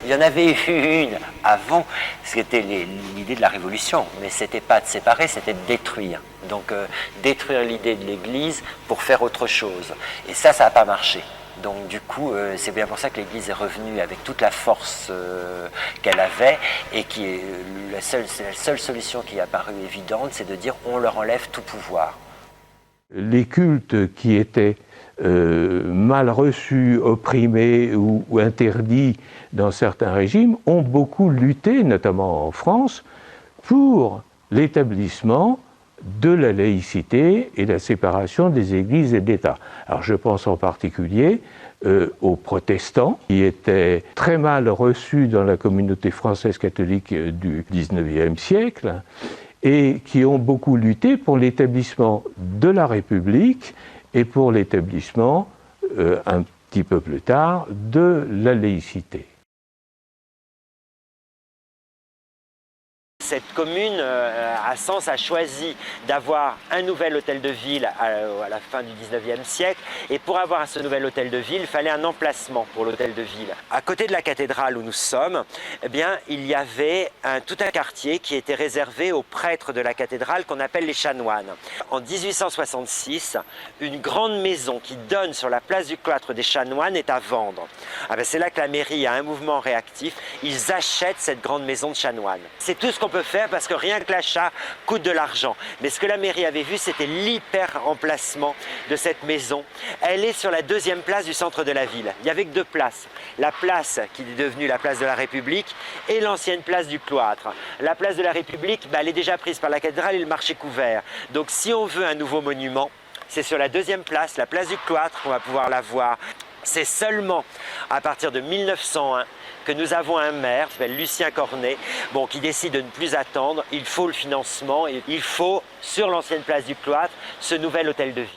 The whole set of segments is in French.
Il y en avait eu une avant, c'était l'idée de la Révolution, mais c'était pas de séparer, c'était de détruire. Donc détruire l'idée de l'Église pour faire autre chose. Et ça n'a pas marché. Donc du coup, c'est bien pour ça que l'Église est revenue avec toute la force qu'elle avait, et qui est la seule solution qui est apparue évidente, c'est de dire on leur enlève tout pouvoir. Les cultes qui étaient mal reçus, opprimés ou interdits dans certains régimes ont beaucoup lutté, notamment en France, pour l'établissement de la laïcité et la séparation des églises et de l'État. Alors je pense en particulier aux protestants, qui étaient très mal reçus dans la communauté française catholique du XIXe siècle, et qui ont beaucoup lutté pour l'établissement de la République et pour l'établissement, un petit peu plus tard, de la laïcité. Cette commune, à Sens, a choisi d'avoir un nouvel hôtel de ville à la fin du 19e siècle. Et pour avoir ce nouvel hôtel de ville, il fallait un emplacement pour l'hôtel de ville. À côté de la cathédrale où nous sommes, eh bien, il y avait tout un quartier qui était réservé aux prêtres de la cathédrale qu'on appelle les chanoines. En 1866, une grande maison qui donne sur la place du cloître des chanoines est à vendre. Ah ben, c'est là que la mairie a un mouvement réactif. Ils achètent cette grande maison de chanoines. C'est tout ce qu'on peut faire parce que rien que l'achat coûte de l'argent. Mais ce que la mairie avait vu, c'était l'hyper-emplacement de cette maison. Elle est sur la deuxième place du centre de la ville. Il n'y avait que deux places. La place qui est devenue la place de la République et l'ancienne place du cloître. La place de la République, elle est déjà prise par la cathédrale et le marché couvert. Donc si on veut un nouveau monument, c'est sur la deuxième place, la place du cloître, qu'on va pouvoir la voir. C'est seulement à partir de 1901 que nous avons un maire, qui s'appelle Lucien Cornet, qui décide de ne plus attendre. Il faut le financement, et il faut, sur l'ancienne place du cloître, ce nouvel hôtel de ville.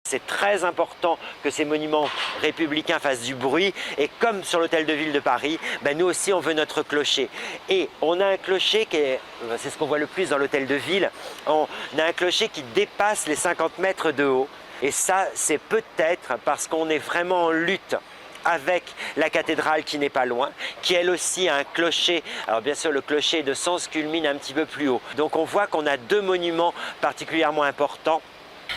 C'est très important que ces monuments républicains fassent du bruit, et comme sur l'hôtel de ville de Paris, nous aussi on veut notre clocher. Et on a un clocher qui est, c'est ce qu'on voit le plus dans l'hôtel de ville, on a un clocher qui dépasse les 50 mètres de haut. Et ça, c'est peut-être parce qu'on est vraiment en lutte avec la cathédrale qui n'est pas loin, qui elle aussi a un clocher. Alors bien sûr, le clocher de Sens culmine un petit peu plus haut. Donc on voit qu'on a deux monuments particulièrement importants.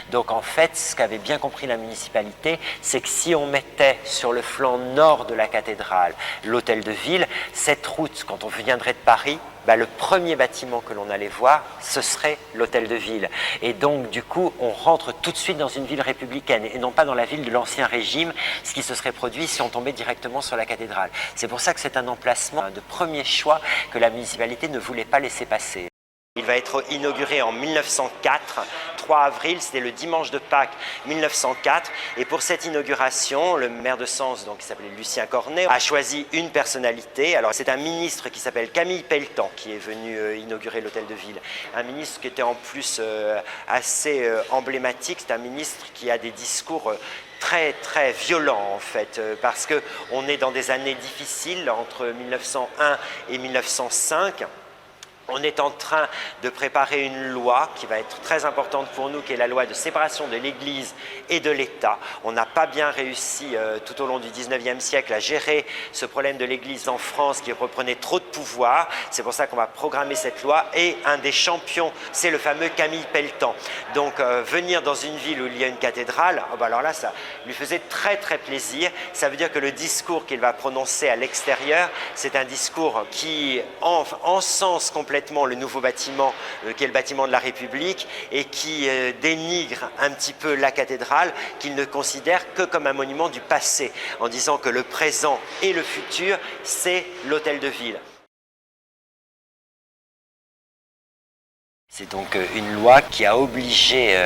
Donc en fait, ce qu'avait bien compris la municipalité, c'est que si on mettait sur le flanc nord de la cathédrale l'hôtel de ville, cette route, quand on viendrait de Paris, le premier bâtiment que l'on allait voir, ce serait l'hôtel de ville. Et donc du coup, on rentre tout de suite dans une ville républicaine et non pas dans la ville de l'Ancien Régime, ce qui se serait produit si on tombait directement sur la cathédrale. C'est pour ça que c'est un emplacement de premier choix que la municipalité ne voulait pas laisser passer. Il va être inauguré en 1904, 3 avril, c'était le dimanche de Pâques 1904. Et pour cette inauguration, le maire de Sens, qui s'appelait Lucien Cornet, a choisi une personnalité. Alors c'est un ministre qui s'appelle Camille Pelletan qui est venu inaugurer l'hôtel de ville. Un ministre qui était en plus assez emblématique. C'est un ministre qui a des discours très très violent en fait, parce qu'on est dans des années difficiles entre 1901 et 1905. On est en train de préparer une loi qui va être très importante pour nous, qui est la loi de séparation de l'Église et de l'État. On n'a pas bien réussi tout au long du 19e siècle à gérer ce problème de l'Église en France qui reprenait trop de pouvoir. C'est pour ça qu'on va programmer cette loi. Et un des champions, c'est le fameux Camille Pelletan. Donc venir dans une ville où il y a une cathédrale, alors là, ça lui faisait très très plaisir. Ça veut dire que le discours qu'il va prononcer à l'extérieur, c'est un discours qui encense complètement le nouveau bâtiment qui est le bâtiment de la République et qui dénigre un petit peu la cathédrale, qu'il ne considère que comme un monument du passé, en disant que le présent et le futur, c'est l'hôtel de ville. C'est donc une loi qui a obligé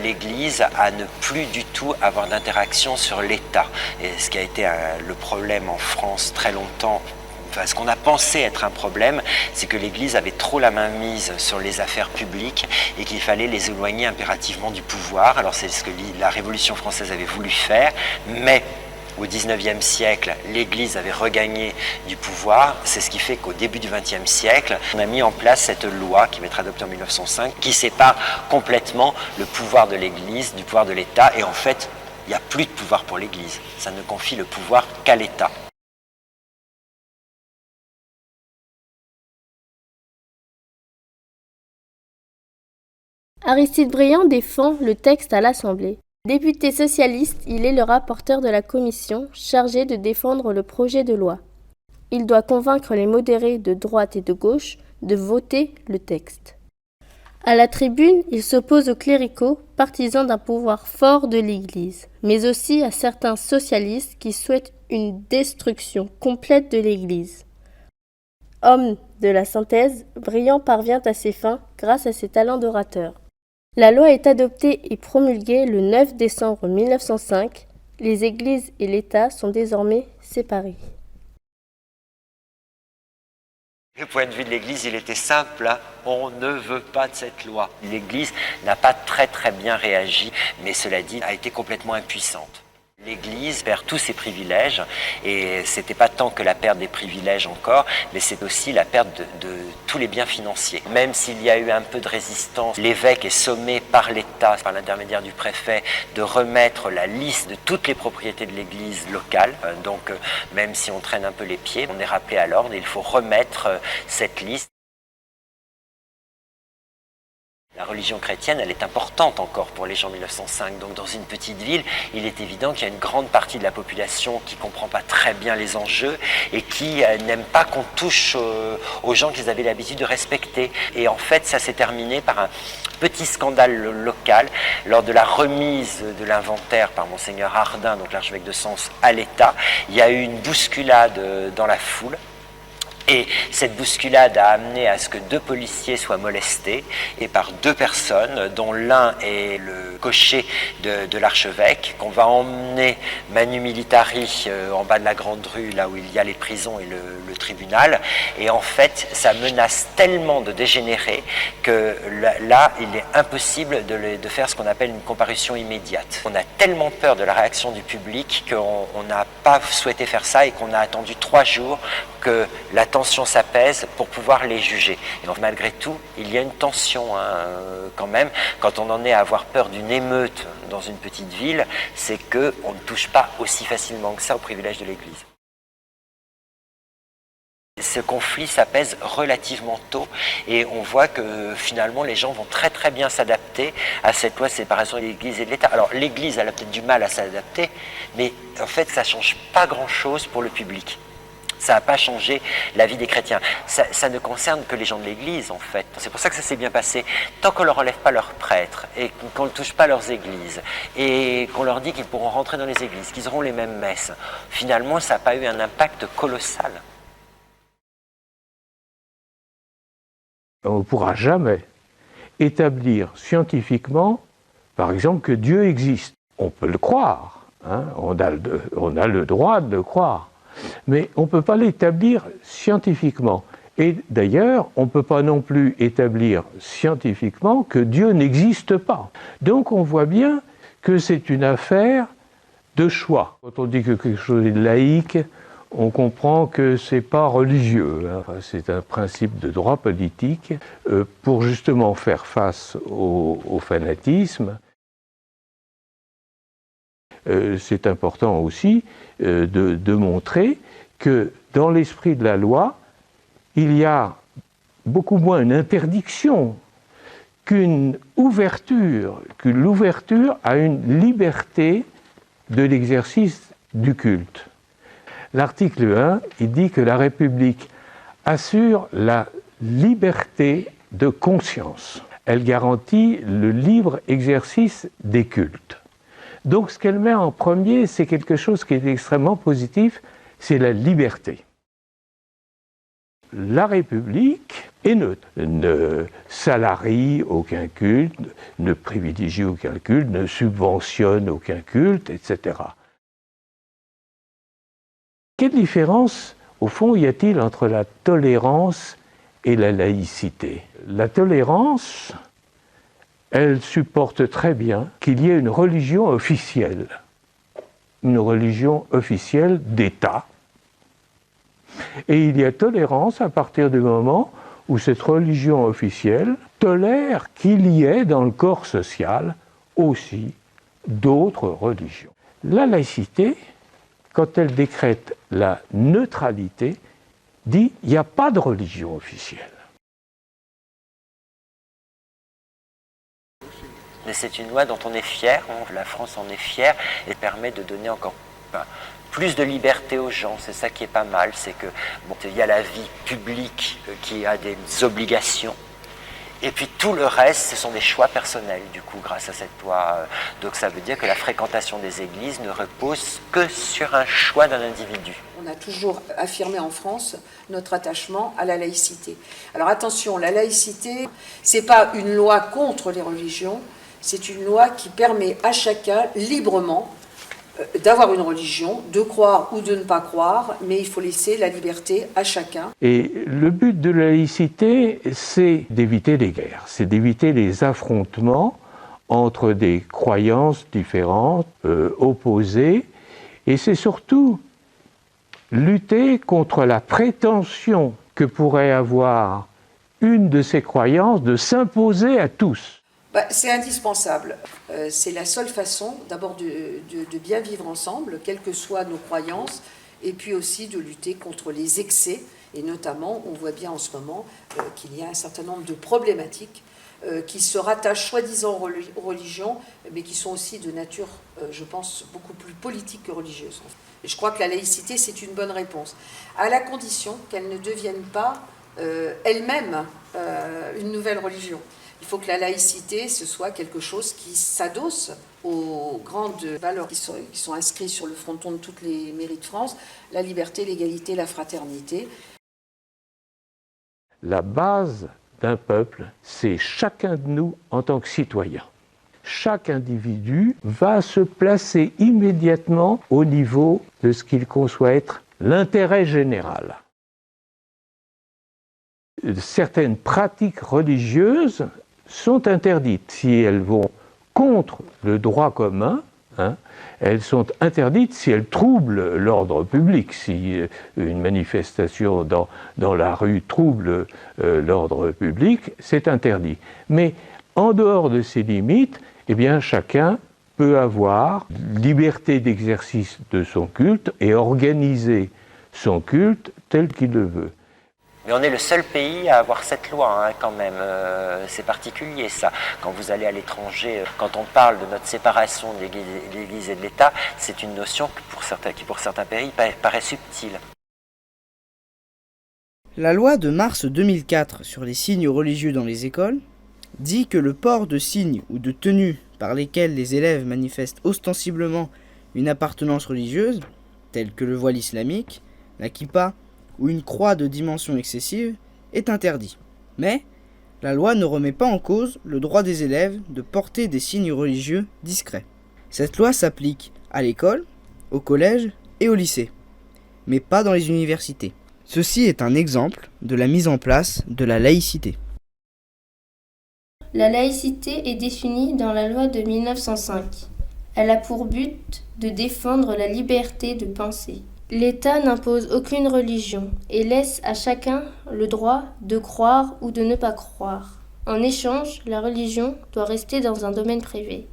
l'Église à ne plus du tout avoir d'interaction sur l'État. Et ce qui a été le problème en France très longtemps, ce qu'on a pensé être un problème, c'est que l'Église avait trop la main mise sur les affaires publiques et qu'il fallait les éloigner impérativement du pouvoir. Alors c'est ce que la Révolution française avait voulu faire, mais au XIXe siècle, l'Église avait regagné du pouvoir. C'est ce qui fait qu'au début du XXe siècle, on a mis en place cette loi qui va être adoptée en 1905, qui sépare complètement le pouvoir de l'Église du pouvoir de l'État. Et en fait, il n'y a plus de pouvoir pour l'Église. Ça ne confie le pouvoir qu'à l'État. Aristide Briand défend le texte à l'Assemblée. Député socialiste, il est le rapporteur de la commission chargée de défendre le projet de loi. Il doit convaincre les modérés de droite et de gauche de voter le texte. À la tribune, il s'oppose aux cléricaux, partisans d'un pouvoir fort de l'Église, mais aussi à certains socialistes qui souhaitent une destruction complète de l'Église. Homme de la synthèse, Briand parvient à ses fins grâce à ses talents d'orateur. La loi est adoptée et promulguée le 9 décembre 1905. Les églises et l'État sont désormais séparés. Le point de vue de l'Église, il était simple, hein. On ne veut pas de cette loi. L'Église n'a pas très bien réagi, mais cela dit, a été complètement impuissante. L'Église perd tous ses privilèges, et c'était pas tant que la perte des privilèges encore, mais c'est aussi la perte de tous les biens financiers. Même s'il y a eu un peu de résistance, l'évêque est sommé par l'État, par l'intermédiaire du préfet, de remettre la liste de toutes les propriétés de l'Église locale. Donc même si on traîne un peu les pieds, on est rappelé à l'ordre, il faut remettre cette liste. La religion chrétienne, elle est importante encore pour les gens en 1905. Donc dans une petite ville, il est évident qu'il y a une grande partie de la population qui ne comprend pas très bien les enjeux et qui n'aime pas qu'on touche aux gens qu'ils avaient l'habitude de respecter. Et en fait, ça s'est terminé par un petit scandale local lors de la remise de l'inventaire par Monseigneur Ardin, donc l'archevêque de Sens, à l'État. Il y a eu une bousculade dans la foule. Et cette bousculade a amené à ce que 2 policiers soient molestés et par 2 personnes, dont l'un est le cocher de l'archevêque, qu'on va emmener manu militari en bas de la grande rue, là où il y a les prisons et le tribunal. Et en fait, ça menace tellement de dégénérer que là, il est impossible de faire ce qu'on appelle une comparution immédiate. On a tellement peur de la réaction du public qu'on n'a pas souhaité faire ça et qu'on a attendu 3 jours que la tension s'apaise pour pouvoir les juger. Et donc, malgré tout, il y a une tension quand même. Quand on en est à avoir peur d'une émeute dans une petite ville, c'est qu'on ne touche pas aussi facilement que ça au privilège de l'Église. Ce conflit s'apaise relativement tôt et on voit que finalement les gens vont très bien s'adapter à cette loi de séparation de l'Église et de l'État. Alors l'Église, elle a peut-être du mal à s'adapter, mais en fait ça ne change pas grand-chose pour le public. Ça n'a pas changé la vie des chrétiens. Ça ne concerne que les gens de l'Église, en fait. C'est pour ça que ça s'est bien passé. Tant qu'on ne leur enlève pas leurs prêtres, et qu'on ne touche pas leurs églises, et qu'on leur dit qu'ils pourront rentrer dans les églises, qu'ils auront les mêmes messes, finalement, ça n'a pas eu un impact colossal. On ne pourra jamais établir scientifiquement, par exemple, que Dieu existe. On peut le croire, hein, on a le droit de le croire. Mais on ne peut pas l'établir scientifiquement. Et d'ailleurs, on ne peut pas non plus établir scientifiquement que Dieu n'existe pas. Donc on voit bien que c'est une affaire de choix. Quand on dit que quelque chose est laïque, on comprend que ce n'est pas religieux. Hein. C'est un principe de droit politique pour justement faire face au fanatisme. C'est important aussi de montrer que dans l'esprit de la loi, il y a beaucoup moins une interdiction qu'une ouverture, l'ouverture à une liberté de l'exercice du culte. L'article 1, il dit que la République assure la liberté de conscience. Elle garantit le libre exercice des cultes. Donc ce qu'elle met en premier, c'est quelque chose qui est extrêmement positif, c'est la liberté. La République est neutre, ne salarie aucun culte, ne privilégie aucun culte, ne subventionne aucun culte, etc. Quelle différence, au fond, y a-t-il entre la tolérance et la laïcité? La tolérance, elle supporte très bien qu'il y ait une religion officielle d'État. Et il y a tolérance à partir du moment où cette religion officielle tolère qu'il y ait dans le corps social aussi d'autres religions. La laïcité, quand elle décrète la neutralité, dit il n'y a pas de religion officielle. Mais c'est une loi dont on est fier, la France en est fière, et permet de donner encore plus de liberté aux gens. C'est ça qui est pas mal, c'est que il y a la vie publique qui a des obligations, et puis tout le reste, ce sont des choix personnels, du coup, grâce à cette loi. Donc ça veut dire que la fréquentation des églises ne repose que sur un choix d'un individu. On a toujours affirmé en France notre attachement à la laïcité. Alors attention, la laïcité, c'est pas une loi contre les religions, c'est une loi qui permet à chacun librement d'avoir une religion, de croire ou de ne pas croire, mais il faut laisser la liberté à chacun. Et le but de la laïcité, c'est d'éviter les guerres, c'est d'éviter les affrontements entre des croyances différentes, opposées, et c'est surtout lutter contre la prétention que pourrait avoir une de ces croyances de s'imposer à tous. C'est indispensable. C'est la seule façon d'abord de bien vivre ensemble, quelles que soient nos croyances, et puis aussi de lutter contre les excès. Et notamment, on voit bien en ce moment qu'il y a un certain nombre de problématiques qui se rattachent soi-disant aux religions, mais qui sont aussi de nature, je pense, beaucoup plus politique que religieuse. Et je crois que la laïcité, c'est une bonne réponse, à la condition qu'elle ne devienne pas elle-même une nouvelle religion. Il faut que la laïcité, ce soit quelque chose qui s'adosse aux grandes valeurs qui sont inscrites sur le fronton de toutes les mairies de France, la liberté, l'égalité, la fraternité. La base d'un peuple, c'est chacun de nous en tant que citoyen. Chaque individu va se placer immédiatement au niveau de ce qu'il conçoit être l'intérêt général. Certaines pratiques religieuses sont interdites si elles vont contre le droit commun. Elles sont interdites si elles troublent l'ordre public. Si une manifestation dans la rue trouble l'ordre public, c'est interdit. Mais en dehors de ces limites, eh bien, chacun peut avoir liberté d'exercice de son culte et organiser son culte tel qu'il le veut. Mais on est le seul pays à avoir cette loi, quand même. C'est particulier, ça. Quand vous allez à l'étranger, quand on parle de notre séparation de l'Église et de l'État, c'est une notion qui, pour certains pays, paraît subtile. La loi de mars 2004 sur les signes religieux dans les écoles dit que le port de signes ou de tenues par lesquels les élèves manifestent ostensiblement une appartenance religieuse, telle que le voile islamique, la kippa, ou une croix de dimension excessive, est interdit. Mais la loi ne remet pas en cause le droit des élèves de porter des signes religieux discrets. Cette loi s'applique à l'école, au collège et au lycée, mais pas dans les universités. Ceci est un exemple de la mise en place de la laïcité. La laïcité est définie dans la loi de 1905. Elle a pour but de défendre la liberté de penser. L'État n'impose aucune religion et laisse à chacun le droit de croire ou de ne pas croire. En échange, la religion doit rester dans un domaine privé.